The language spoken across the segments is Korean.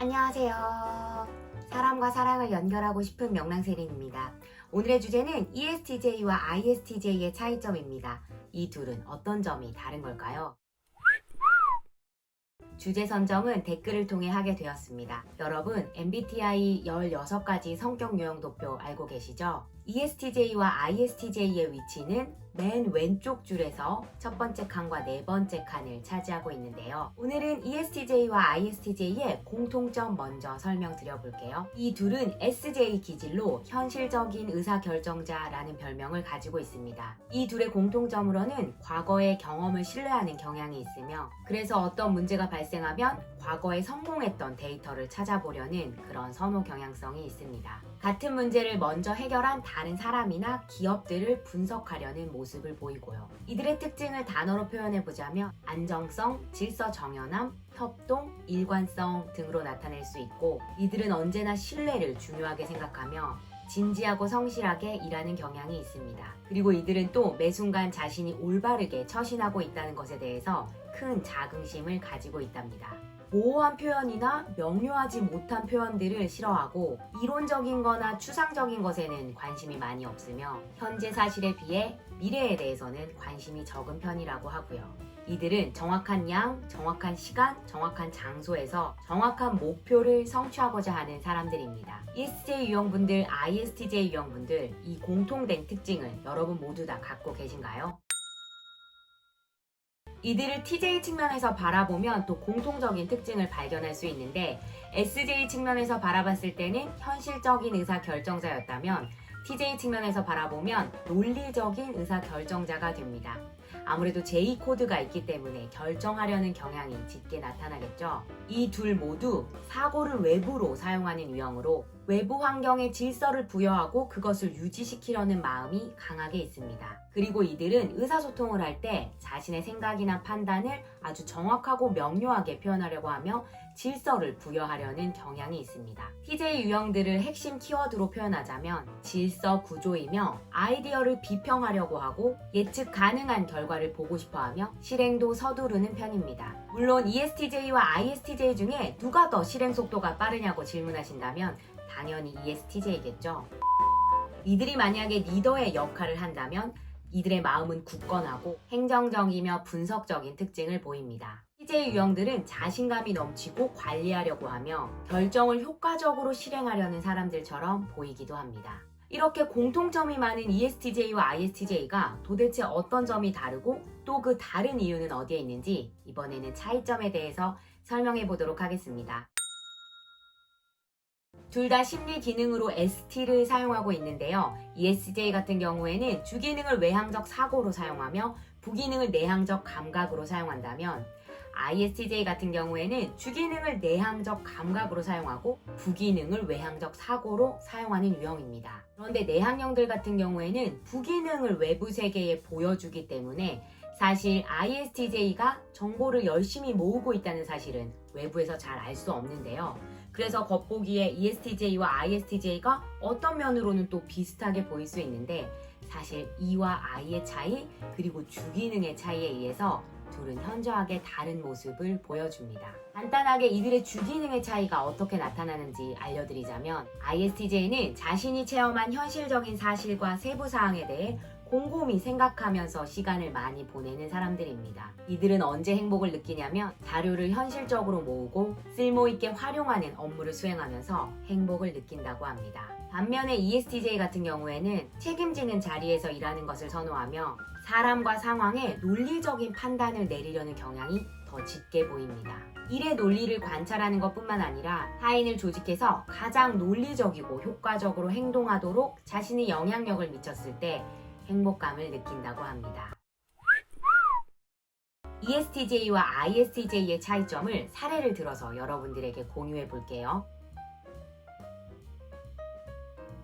안녕하세요. 사람과 사랑을 연결하고 싶은 명랑세린입니다. 오늘의 주제는 ESTJ와 ISTJ의 차이점입니다. 이 둘은 어떤 점이 다른 걸까요? 주제 선정은 댓글을 통해 하게 되었습니다. 여러분, MBTI 16가지 성격 유형 도표 알고 계시죠? ESTJ와 ISTJ의 위치는 맨 왼쪽 줄에서 첫 번째 칸과 네 번째 칸을 차지하고 있는데요. 오늘은 ESTJ와 ISTJ의 공통점 먼저 설명드려 볼게요. 이 둘은 SJ 기질로 현실적인 의사결정자라는 별명을 가지고 있습니다. 이 둘의 공통점으로는 과거의 경험을 신뢰하는 경향이 있으며, 그래서 어떤 문제가 발생하면 과거에 성공했던 데이터를 찾아보려는 그런 선호 경향성이 있습니다. 같은 문제를 먼저 해결한 다른 사람이나 기업들을 분석하려는 모습을 보이고요. 이들의 특징을 단어로 표현해보자면 안정성, 질서 정연함, 협동, 일관성 등으로 나타낼 수 있고, 이들은 언제나 신뢰를 중요하게 생각하며 진지하고 성실하게 일하는 경향이 있습니다. 그리고 이들은 또 매 순간 자신이 올바르게 처신하고 있다는 것에 대해서 큰 자긍심을 가지고 있답니다. 모호한 표현이나 명료하지 못한 표현들을 싫어하고 이론적인 거나 추상적인 것에는 관심이 많이 없으며 현재 사실에 비해 미래에 대해서는 관심이 적은 편이라고 하고요. 이들은 정확한 양, 정확한 시간, 정확한 장소에서 정확한 목표를 성취하고자 하는 사람들입니다. ESTJ 유형분들, ISTJ 유형분들, 이 공통된 특징을 여러분 모두 다 갖고 계신가요? 이들을 TJ 측면에서 바라보면 또 공통적인 특징을 발견할 수 있는데, SJ 측면에서 바라봤을 때는 현실적인 의사결정자였다면 TJ 측면에서 바라보면 논리적인 의사결정자가 됩니다. 아무래도 J코드가 있기 때문에 결정하려는 경향이 짙게 나타나겠죠. 이 둘 모두 사고를 외부로 사용하는 유형으로 외부 환경에 질서를 부여하고 그것을 유지시키려는 마음이 강하게 있습니다. 그리고 이들은 의사소통을 할 때 자신의 생각이나 판단을 아주 정확하고 명료하게 표현하려고 하며 질서를 부여하려는 경향이 있습니다. TJ 유형들을 핵심 키워드로 표현하자면 질서 구조이며 아이디어를 비평하려고 하고 예측 가능한 결과를 보고 싶어하며 실행도 서두르는 편입니다. 물론 ESTJ와 ISTJ 중에 누가 더 실행 속도가 빠르냐고 질문하신다면 당연히 ESTJ겠죠. 이들이 만약에 리더의 역할을 한다면 이들의 마음은 굳건하고 행정적이며 분석적인 특징을 보입니다. TJ 유형들은 자신감이 넘치고 관리하려고 하며 결정을 효과적으로 실행하려는 사람들처럼 보이기도 합니다. 이렇게 공통점이 많은 ESTJ와 ISTJ가 도대체 어떤 점이 다르고 또 그 다른 이유는 어디에 있는지 이번에는 차이점에 대해서 설명해 보도록 하겠습니다. 둘 다 심리 기능으로 ST를 사용하고 있는데요. ESTJ 같은 경우에는 주기능을 외향적 사고로 사용하며 부기능을 내향적 감각으로 사용한다면, ISTJ 같은 경우에는 주기능을 내향적 감각으로 사용하고 부기능을 외향적 사고로 사용하는 유형입니다. 그런데 내향형들 같은 경우에는 부기능을 외부 세계에 보여주기 때문에 사실 ISTJ가 정보를 열심히 모으고 있다는 사실은 외부에서 잘 알 수 없는데요. 그래서 겉보기에 ESTJ와 ISTJ가 어떤 면으로는 또 비슷하게 보일 수 있는데, 사실 E와 I의 차이, 그리고 주기능의 차이에 의해서 둘은 현저하게 다른 모습을 보여줍니다. 간단하게 이들의 주기능의 차이가 어떻게 나타나는지 알려드리자면, ISTJ는 자신이 체험한 현실적인 사실과 세부 사항에 대해 곰곰이 생각하면서 시간을 많이 보내는 사람들입니다. 이들은 언제 행복을 느끼냐면 자료를 현실적으로 모으고 쓸모있게 활용하는 업무를 수행하면서 행복을 느낀다고 합니다. 반면에 ESTJ 같은 경우에는 책임지는 자리에서 일하는 것을 선호하며 사람과 상황에 논리적인 판단을 내리려는 경향이 더 짙게 보입니다. 일의 논리를 관찰하는 것뿐만 아니라 타인을 조직해서 가장 논리적이고 효과적으로 행동하도록 자신의 영향력을 미쳤을 때 행복감을 느낀다고 합니다. ESTJ와 ISTJ의 차이점을 사례를 들어서 여러분들에게 공유해 볼게요.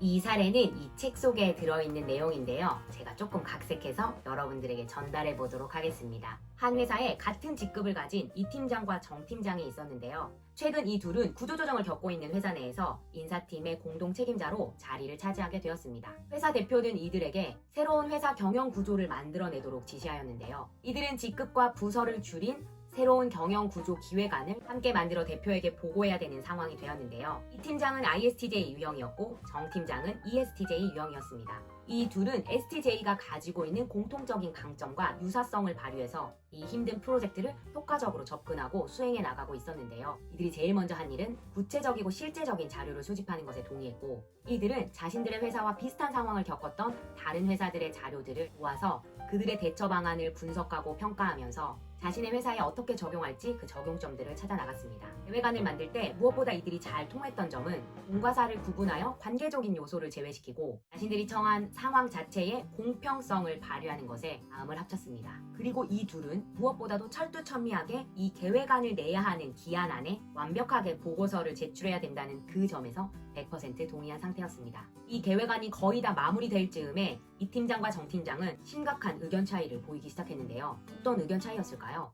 이 사례는 이 책 속에 들어있는 내용인데요. 제가 조금 각색해서 여러분들에게 전달해 보도록 하겠습니다. 한 회사에 같은 직급을 가진 이 팀장과 정 팀장이 있었는데요. 최근 이 둘은 구조조정을 겪고 있는 회사 내에서 인사팀의 공동 책임자로 자리를 차지하게 되었습니다. 회사 대표는 이들에게 새로운 회사 경영 구조를 만들어내도록 지시하였는데요. 이들은 직급과 부서를 줄인 새로운 경영 구조 기획안을 함께 만들어 대표에게 보고해야 되는 상황이 되었는데요. 이 팀장은 ISTJ 유형이었고 정 팀장은 ESTJ 유형이었습니다. 이 둘은 STJ가 가지고 있는 공통적인 강점과 유사성을 발휘해서 이 힘든 프로젝트를 효과적으로 접근하고 수행해 나가고 있었는데요. 이들이 제일 먼저 한 일은 구체적이고 실제적인 자료를 수집하는 것에 동의했고, 이들은 자신들의 회사와 비슷한 상황을 겪었던 다른 회사들의 자료들을 모아서 그들의 대처 방안을 분석하고 평가하면서 자신의 회사에 어떻게 적용할지 그 적용점들을 찾아 나갔습니다. 계획안을 만들 때 무엇보다 이들이 잘 통했던 점은 공과 사를 구분하여 관계적인 요소를 제외시키고 자신들이 처한 상황 자체의 공평성을 발휘하는 것에 마음을 합쳤습니다. 그리고 이 둘은 무엇보다도 철두철미하게 이 계획안을 내야 하는 기한 안에 완벽하게 보고서를 제출해야 된다는 그 점에서 100% 동의한 상태였습니다. 이 계획안이 거의 다 마무리될 즈음에 이 팀장과 정 팀장은 심각한 의견 차이를 보이기 시작했는데요. 어떤 의견 차이였을까요?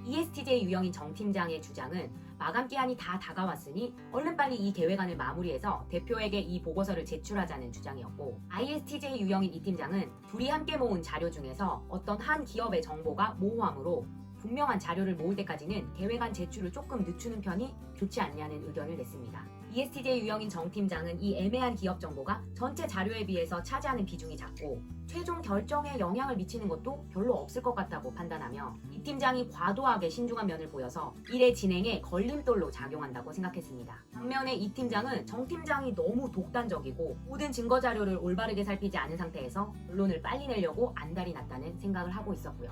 ESTJ 유형인 정 팀장의 주장은 마감 기한이 다 다가왔으니 얼른 빨리 이 계획안을 마무리해서 대표에게 이 보고서를 제출하자는 주장이었고, ISTJ 유형인 이 팀장은 둘이 함께 모은 자료 중에서 어떤 한 기업의 정보가 모호하므로 분명한 자료를 모을 때까지는 계획안 제출을 조금 늦추는 편이 좋지 않냐는 의견을 냈습니다. ESTJ 유형인 정 팀장은 이 애매한 기업 정보가 전체 자료에 비해서 차지하는 비중이 작고 최종 결정에 영향을 미치는 것도 별로 없을 것 같다고 판단하며, 이 팀장이 과도하게 신중한 면을 보여서 일의 진행에 걸림돌로 작용한다고 생각했습니다. 반면에 이 팀장은 정 팀장이 너무 독단적이고 모든 증거 자료를 올바르게 살피지 않은 상태에서 결론을 빨리 내려고 안달이 났다는 생각을 하고 있었고요.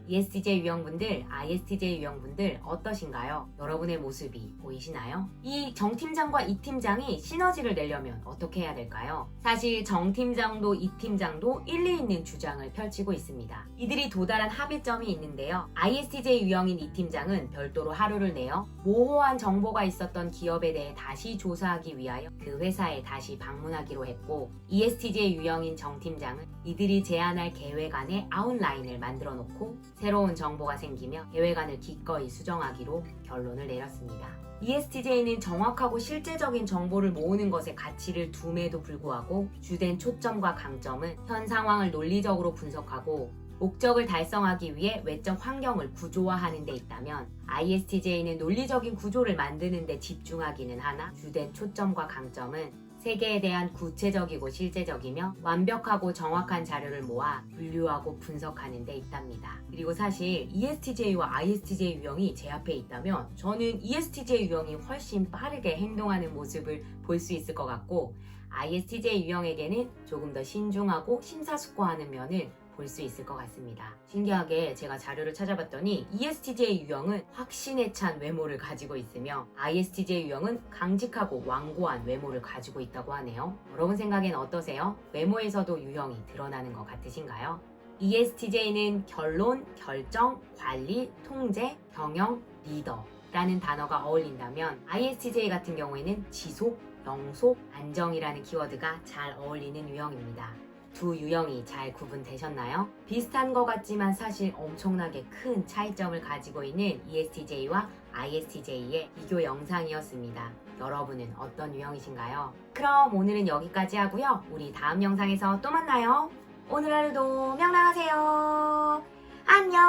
ESTJ 유형분들, ISTJ 유형분들 어떠신가요? 여러분의 모습이 보이시나요? 이 정 팀장과 이 팀장이 시너지를 내려면 어떻게 해야 될까요? 사실 정 팀장도 이 팀장도 일리 있는 주장을 펼치고 있습니다. 이들이 도달한 합의점이 있는데요. ISTJ 유형인 이 팀장은 별도로 하루를 내어 모호한 정보가 있었던 기업에 대해 다시 조사하기 위하여 그 회사에 다시 방문하기로 했고, ESTJ 유형인 정 팀장은 이들이 제안할 계획안의 아웃라인을 만들어 놓고 새로운 정보가 생기며 계획안을 기꺼이 수정하기로 결론을 내렸습니다. ESTJ는 정확하고 실제적인 정보를 모으는 것에 가치를 둠에도 불구하고 주된 초점과 강점은 현 상황을 논리적으로 분석하고 목적을 달성하기 위해 외적 환경을 구조화하는 데 있다면, ISTJ는 논리적인 구조를 만드는 데 집중하기는 하나 주된 초점과 강점은 세계에 대한 구체적이고 실제적이며 완벽하고 정확한 자료를 모아 분류하고 분석하는 데 있답니다. 그리고 사실 ESTJ와 ISTJ 유형이 제 앞에 있다면 저는 ESTJ 유형이 훨씬 빠르게 행동하는 모습을 볼 수 있을 것 같고, ISTJ 유형에게는 조금 더 신중하고 심사숙고하는 면을 볼 수 있을 것 같습니다. 신기하게 제가 자료를 찾아봤더니 ESTJ 유형은 확신에 찬 외모를 가지고 있으며 ISTJ 유형은 강직하고 완고한 외모를 가지고 있다고 하네요. 여러분 생각엔 어떠세요? 외모에서도 유형이 드러나는 것 같으신가요? ESTJ는 결론, 결정, 관리, 통제, 경영, 리더 라는 단어가 어울린다면 ISTJ 같은 경우에는 지속, 영속, 안정이라는 키워드가 잘 어울리는 유형입니다. 두 유형이 잘 구분되셨나요? 비슷한 것 같지만 사실 엄청나게 큰 차이점을 가지고 있는 ESTJ와 ISTJ의 비교 영상이었습니다. 여러분은 어떤 유형이신가요? 그럼 오늘은 여기까지 하고요. 우리 다음 영상에서 또 만나요. 오늘 하루도 명랑하세요. 안녕.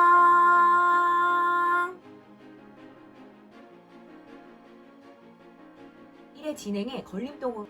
일의 진행에 걸림돌로